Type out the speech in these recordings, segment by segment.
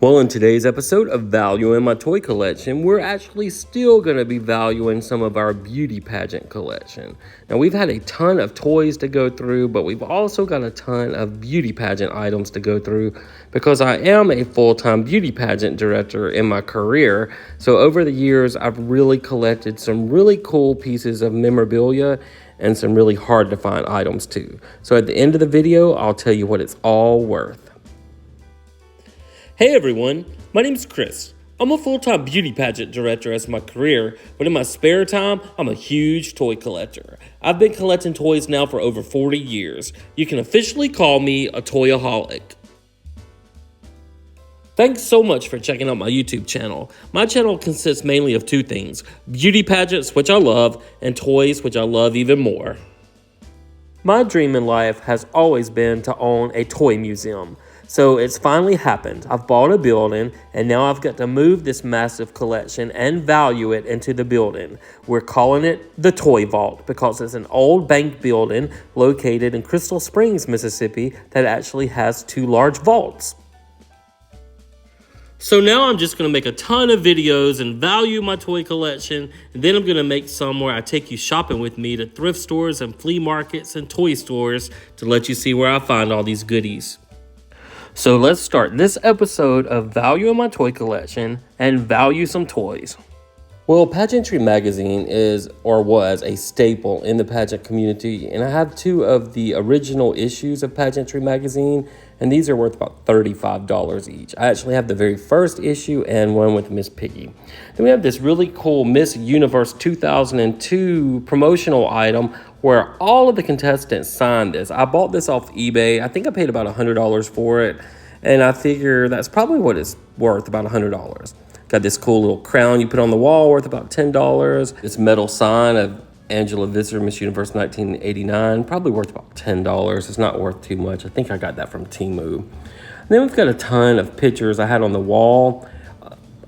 Well, in today's episode of Valuing My Toy Collection, we're actually still going to be valuing some of our beauty pageant collection. Now, we've had a ton of toys to go through, but we've also got a ton of beauty pageant items to go through because I am a full-time beauty pageant director in my career. So over the years, I've really collected some really cool pieces of memorabilia and some really hard to find items too. So at the end of the video, I'll tell you what it's all worth. Hey everyone, my name's Chris. I'm a full-time beauty pageant director as my career, but in my spare time, I'm a huge toy collector. I've been collecting toys now for over 40 years. You can officially call me a toyaholic. Thanks so much for checking out my YouTube channel. My channel consists mainly of two things: beauty pageants, which I love, and toys, which I love even more. My dream in life has always been to own a toy museum. So it's finally happened. I've bought a building and now I've got to move this massive collection and value it into the building. We're calling it the Toy Vault because it's an old bank building located in Crystal Springs, Mississippi that actually has two large vaults. So now I'm just going to make a ton of videos and value my toy collection, and then I'm going to make some where I take you shopping with me to thrift stores and flea markets and toy stores to let you see where I find all these goodies. So let's start this episode of Valuing My Toy Collection and value some toys. Well, Pageantry magazine is or was a staple in the pageant community, and I have two of the original issues of Pageantry magazine, and these are worth about $35 each. I actually have the very first issue and one with Miss Piggy. Then we have this really cool Miss Universe 2002 promotional item where all of the contestants signed this. I bought this off eBay. I think I paid about $100 for it, and I figure that's probably what it's worth, about $100. Got this cool little crown you put on the wall worth about $10. This metal sign of Angela Visser, Miss Universe 1989, probably worth about $10. It's not worth too much. I think I got that from Temu. And then we've got a ton of pictures I had on the wall.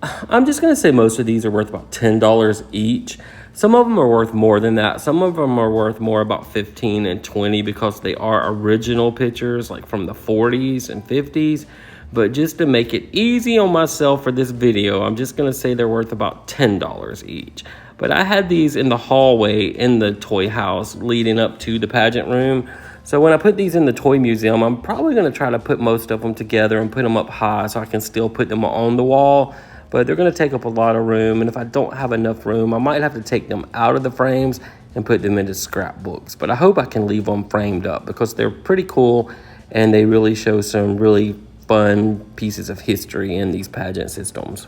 I'm just going to say most of these are worth about $10 each. Some of them are worth more than that. Some of them are worth more, about $15 and $20, because they are original pictures, like from the 40s and 50s. But just to make it easy on myself for this video, I'm just going to say they're worth about $10 each. But I had these in the hallway in the toy house leading up to the pageant room. So when I put these in the toy museum, I'm probably going to try to put most of them together and put them up high so I can still put them on the wall. But they're going to take up a lot of room, and if I don't have enough room, I might have to take them out of the frames and put them into scrapbooks. But I hope I can leave them framed up because they're pretty cool, and they really show some really fun pieces of history in these pageant systems.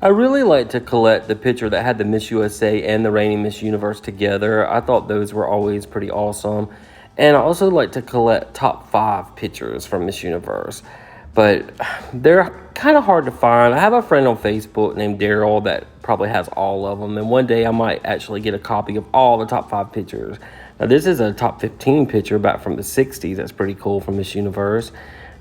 I really like to collect the picture that had the Miss USA and the reigning Miss Universe together. I thought those were always pretty awesome. And I also like to collect top 5 pictures from Miss Universe, but they're kind of hard to find. I have a friend on Facebook named Daryl that probably has all of them, and one day I might actually get a copy of all the top 5 pictures. Now this is a top 15 picture back from the 60s. That's pretty cool from Miss Universe.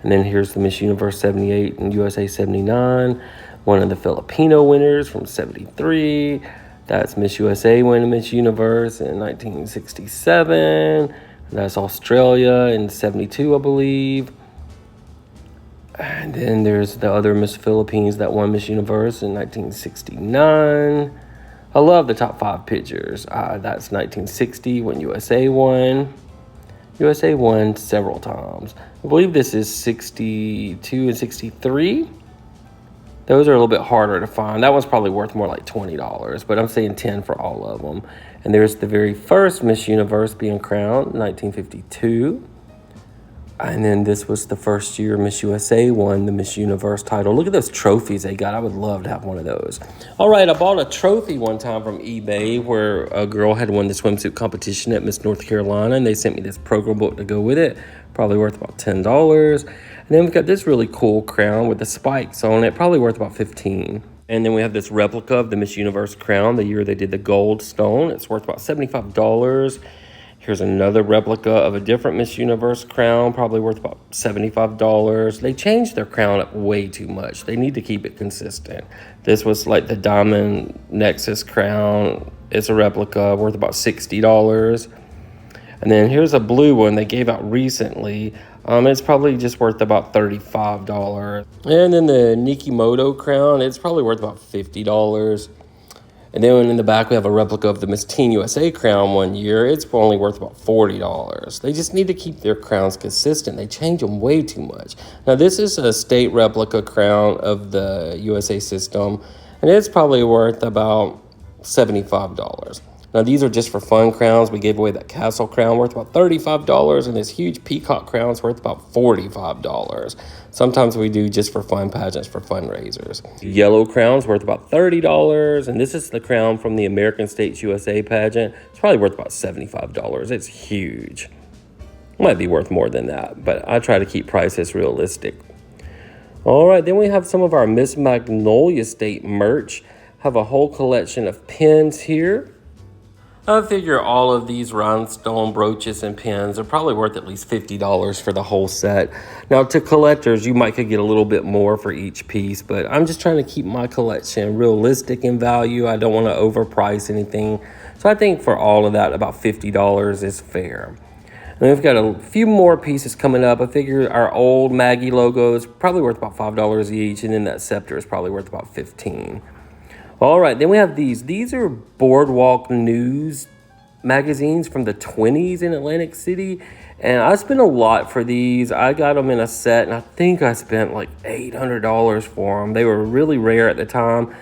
And then here's the Miss Universe 78 and USA 79. One of the Filipino winners from 73. That's Miss USA winning Miss Universe in 1967. That's Australia in 72, I believe. And then there's the other Miss Philippines that won Miss Universe in 1969. I love the top 5 pictures. That's 1960 when USA won. USA won several times. I believe this is 62 and 63. Those are a little bit harder to find. That one's probably worth more like $20, but I'm saying 10 for all of them. And there's the very first Miss Universe being crowned, 1952. And then this was the first year Miss USA won the Miss Universe title. Look at those trophies they got. I would love to have one of those. All right, I bought a trophy one time from eBay where a girl had won the swimsuit competition at Miss North Carolina, and they sent me this program book to go with it, probably worth about $10. And then we've got this really cool crown with the spikes on it, probably worth about $15. And then we have this replica of the Miss Universe crown the year they did the gold stone. It's worth about $75. Here's another replica of a different Miss Universe crown, probably worth about $75. They changed their crown up way too much. They need to keep it consistent. This was like the Diamond Nexus crown. It's a replica worth about $60. And then here's a blue one they gave out recently. It's probably just worth about $35. And then the Nikimoto crown, it's probably worth about $50. And then in the back, we have a replica of the Miss Teen USA crown one year. It's only worth about $40. They just need to keep their crowns consistent. They change them way too much. Now, this is a state replica crown of the USA system, and it's probably worth about $75. Now, these are just for fun crowns. We gave away that castle crown worth about $35, and this huge peacock crown is worth about $45. Sometimes we do just for fun pageants for fundraisers. Yellow crown's worth about $30, and this is the crown from the American States USA pageant. It's probably worth about $75. It's huge. It might be worth more than that, but I try to keep prices realistic. All right, then we have some of our Miss Magnolia State merch. Have a whole collection of pins here. I figure all of these rhinestone brooches and pins are probably worth at least $50 for the whole set. Now, to collectors, you might could get a little bit more for each piece, but I'm just trying to keep my collection realistic in value. I don't want to overprice anything. So I think for all of that, about $50 is fair. And we've got a few more pieces coming up. I figure our old Maggie logo is probably worth about $5 each, and then that scepter is probably worth about $15. All right, then we have these. These are Boardwalk News magazines from the 20s in Atlantic City. And I spent a lot for these. I got them in a set, and I think I spent like $800 for them. They were really rare at the time.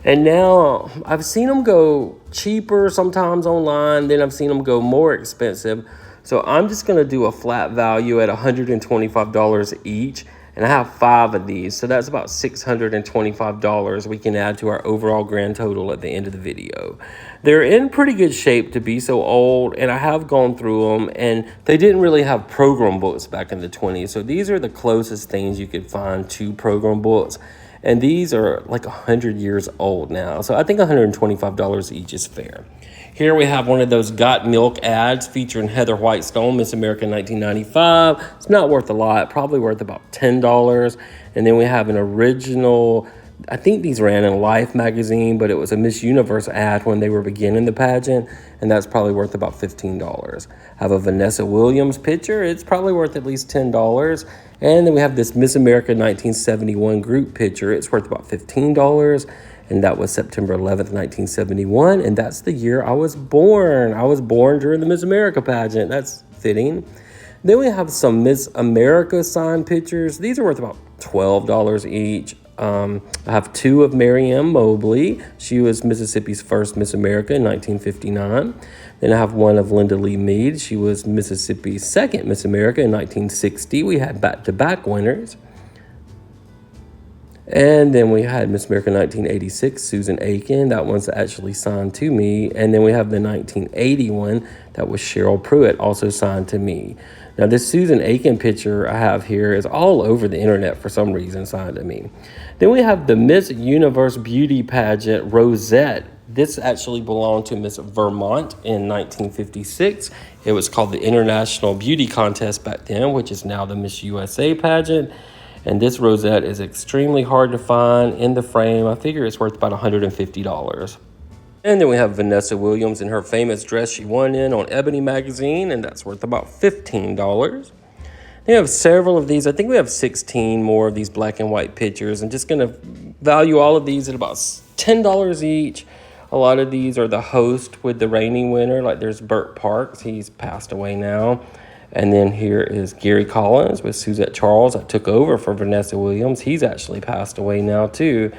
And now I've seen them go cheaper sometimes online. Then I've seen them go more expensive. So I'm just going to do a flat value at $125 each. And I have 5 of these, so that's about $625 we can add to our overall grand total at the end of the video. They're in pretty good shape to be so old, and I have gone through them, and they didn't really have program books back in the 20s. So these are the closest things you could find to program books, and these are like 100 years old now. So I think $125 each is fair. Here we have one of those Got Milk ads featuring Heather Whitestone, Miss America 1995. It's not worth a lot, probably worth about $10. And then we have an original, I think these ran in Life magazine, but it was a Miss Universe ad when they were beginning the pageant, and that's probably worth about $15. Have a Vanessa Williams picture, it's probably worth at least $10. And then we have this Miss America 1971 group picture, it's worth about $15. And that was September 11th, 1971. And that's the year I was born. I was born during the Miss America pageant. That's fitting. Then we have some Miss America signed pictures. These are worth about $12 each. I have 2 of Marianne Mobley. She was Mississippi's first Miss America in 1959. Then I have one of Linda Lee Mead. She was Mississippi's second Miss America in 1960. We had back-to-back winners. And then we had Miss America 1986, Susan Aiken. That one's actually signed to me. And then we have the 1981, that was Cheryl Pruitt, also signed to me. Now, this Susan Aiken picture I have here is all over the internet for some reason, signed to me. Then we have the Miss Universe Beauty Pageant Rosette. This actually belonged to Miss Vermont in 1956. It was called the International Beauty Contest back then, which is now the Miss USA pageant. And this rosette is extremely hard to find in the frame. I figure it's worth about $150. And then we have Vanessa Williams in her famous dress she won in on Ebony magazine, and that's worth about $15. They have several of these. I think we have 16 more of these black and white pictures. I'm just going to value all of these at about $10 each. A lot of these are the host with the reigning winner. Like there's Burt Parks. He's passed away now. And then here is Gary Collins with Suzette Charles. I took over for Vanessa Williams. He's actually passed away now, too.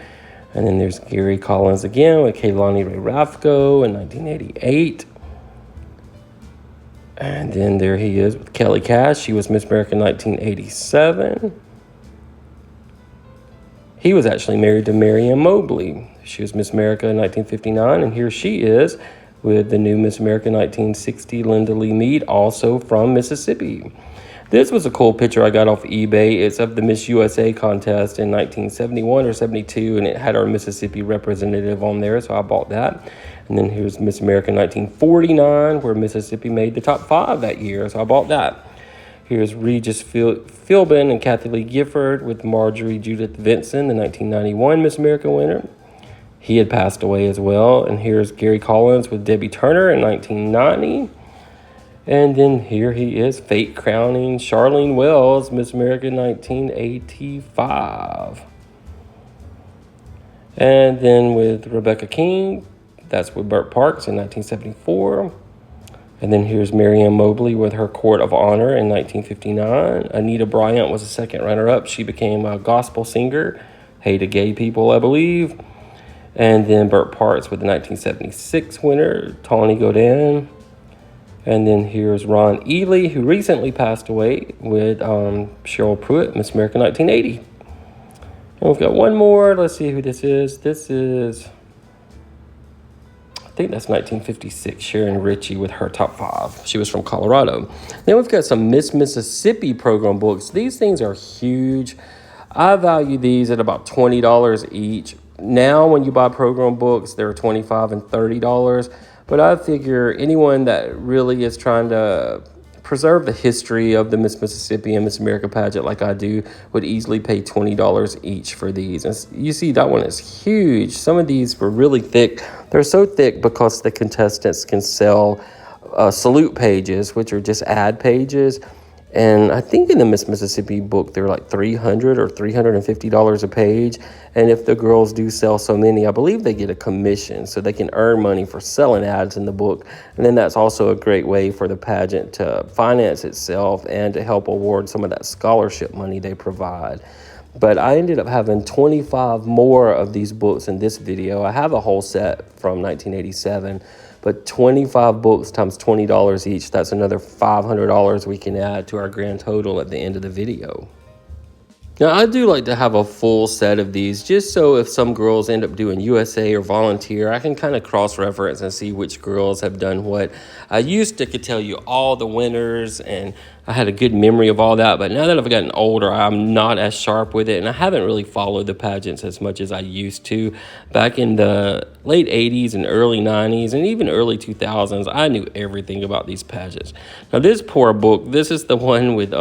And then there's Gary Collins again with Kaylani Ray Rafco in 1988. And then there he is with Kelly Cash. She was Miss America 1987. He was actually married to Marianne Mobley. She was Miss America in 1959. And here she is with the new Miss America 1960, Linda Lee Mead, also from Mississippi. This was a cool picture I got off eBay. It's of the Miss USA contest in 1971 or 72, and it had our Mississippi representative on there, so I bought that. And then here's Miss America 1949, where Mississippi made the top 5 that year, so I bought that. Here's Regis Philbin and Kathy Lee Gifford with Marjorie Judith Vinson, the 1991 Miss America winner. He had passed away as well. And here's Gary Collins with Debbie Turner in 1990. And then here he is, fate crowning Charlene Wells, Miss America 1985. And then with Rebecca King, that's with Burt Parks in 1974. And then here's Marianne Mobley with her Court of Honor in 1959. Anita Bryant was a second runner-up. She became a gospel singer, hated gay people, I believe. And then Burt Parks with the 1976 winner, Tawny Godin. And then here's Ron Ely, who recently passed away, with Cheryl Pruitt, Miss America 1980. And we've got one more. Let's see who this is. This is, I think that's 1956, Sharon Ritchie with her top 5. She was from Colorado. Then we've got some Miss Mississippi program books. These things are huge. I value these at about $20 each. Now, when you buy program books, they're $25 and $30. But I figure anyone that really is trying to preserve the history of the Miss Mississippi and Miss America pageant like I do would easily pay $20 each for these. And you see, that one is huge. Some of these were really thick. They're so thick because the contestants can sell salute pages, which are just ad pages. And I think in the Miss Mississippi book, they're like $300 or $350 a page. And if the girls do sell so many, I believe they get a commission, so they can earn money for selling ads in the book. And then that's also a great way for the pageant to finance itself and to help award some of that scholarship money they provide. But I ended up having 25 more of these books in this video. I have a whole set from 1987. But 25 books times $20 each, that's another $500 we can add to our grand total at the end of the video. Now, I do like to have a full set of these, just so if some girls end up doing USA or volunteer, I can kind of cross-reference and see which girls have done what. I used to could tell you all the winners, and I had a good memory of all that, but now that I've gotten older, I'm not as sharp with it, and I haven't really followed the pageants as much as I used to. Back in the late 80s and early 90s, and even early 2000s, I knew everything about these pageants. Now, this poor book, this is the one with,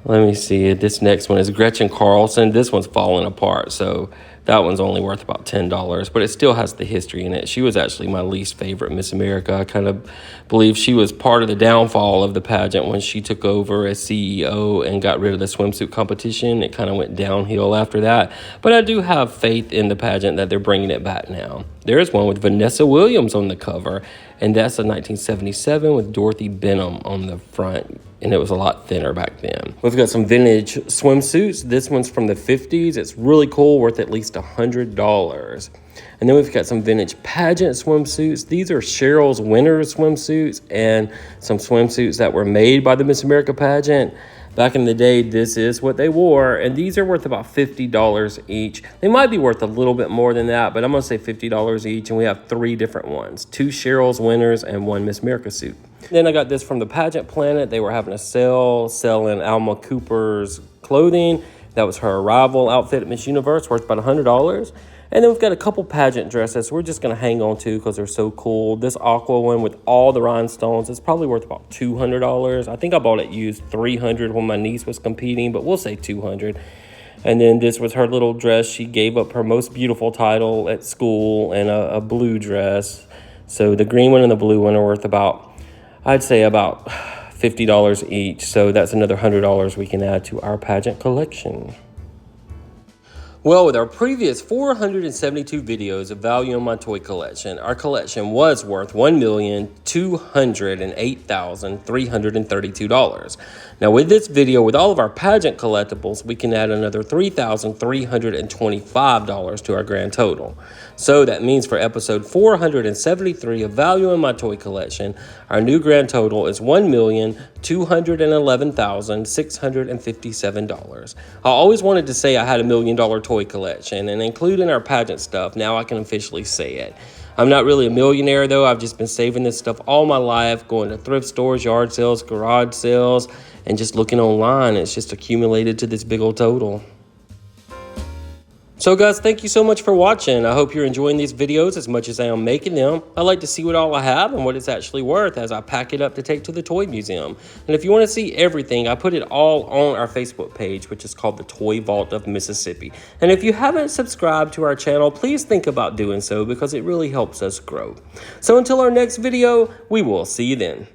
let me see. This next one is Gretchen Carlson. This one's falling apart, so that one's only worth about $10, but it still has the history in it. She was actually my least favorite Miss America. I kind of believe she was part of the downfall of the pageant when she took over as CEO and got rid of the swimsuit competition. It kind of went downhill after that, but I do have faith in the pageant that they're bringing it back now. There is one with Vanessa Williams on the cover, and that's a 1977 with Dorothy Benham on the front. And it was a lot thinner back then. We've got some vintage swimsuits. This one's from the 50s. It's really cool, worth at least $100. And then we've got some vintage pageant swimsuits. These are Cheryl's winter swimsuits and some swimsuits that were made by the Miss America pageant. Back in the day, this is what they wore, and these are worth about $50 each. They might be worth a little bit more than that, but I'm going to say $50 each, and we have 3 different ones. 2 Cheryl's winners and 1 Miss America suit. Then I got this from the Pageant Planet. They were having a sale selling Alma Cooper's clothing. That was her arrival outfit at Miss Universe, worth about $100. And then we've got a couple pageant dresses we're just going to hang on to because they're so cool. This aqua one with all the rhinestones is probably worth about $200. I think I bought it used $300 when my niece was competing, but we'll say $200. And then this was her little dress. She gave up her most beautiful title at school and a blue dress. So the green one and the blue one are worth about, I'd say about $50 each. So that's another $100 we can add to our pageant collection. Well, with our previous 472 videos of value on my toy collection, our collection was worth $1,208,332. Now with this video, with all of our pageant collectibles, we can add another $3,325 to our grand total. So that means for episode 473 of value in my toy collection, our new grand total is $1,211,657. I always wanted to say I had $1 million toy collection, and including our pageant stuff, now I can officially say it. I'm not really a millionaire though. I've just been saving this stuff all my life, going to thrift stores, yard sales, garage sales, and just looking online. It's just accumulated to this big old total. So guys, thank you so much for watching. I hope you're enjoying these videos as much as I am making them. I like to see what all I have and what it's actually worth as I pack it up to take to the toy museum. And if you want to see everything, I put it all on our Facebook page, which is called the Toy Vault of Mississippi. And if you haven't subscribed to our channel, please think about doing so because it really helps us grow. So until our next video, we will see you then.